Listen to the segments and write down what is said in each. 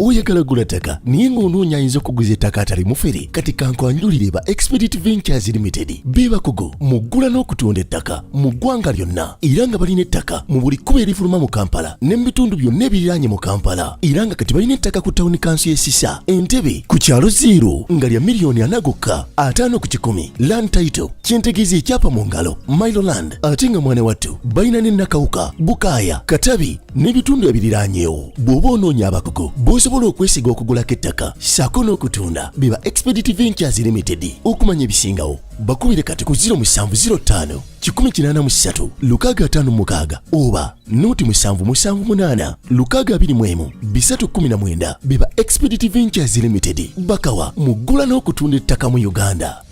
Bw'oyagala gula ttaka naye ng'onoonya ayinza okuguza ettaka atali mufere kati kankwanjulire ba Expedit Ventures Limited be bakugu mu ggula n'okutunda ettaka mu ggwanga lyonna era nga balina ettaka mu buli kkubo erifuluma mu Kampala ne mu bitundu byonna ebiriraanye mu Kampala era nga kati balina ettaka ku tawuni kanso y'e Sisa Entebbe ku kyalo 0 nga lya $4 gokka 5 ku 10 land title kyentegeeza ekyapa mu ngalo Miloland ate nga mwana wattu balina ne Nakawuka Bukaaya Katabi n'ebitundu ebiriraanyeewo bw'oba onoonya abakugu bw'osobola okwesiga okugulako ettaka ssaako n'okutunda be ba Expedit Ventures Limited okumanya ebisingawo bakubire kati ku 0705 183 656 oba noti 778 621 319 be ba Expedit Ventures Limited bakawa mu ggula n'okutunda ettaka mu Uganda.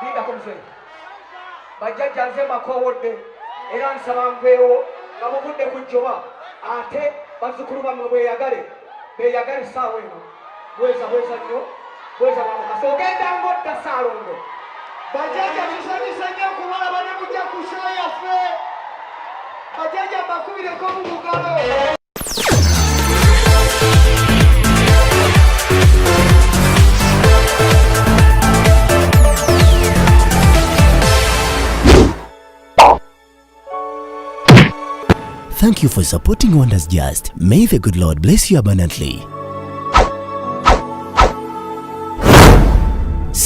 Linda kumzee. Bajjajja nze makowodde era nsaba nveewo nga muvudde kujjoba ate bazzukulu bammwe beeyagale essaawa eno bweza nnyo bweza bwamukasa ogenda ng'odda Ssaalongo. Bajjajja tusanyuse nnyo okubalaba ne mujja ku show yaffe. Bajjajja mbakubireko mu bugalo. Thank you for supporting Wonders Just. May the good Lord bless you abundantly.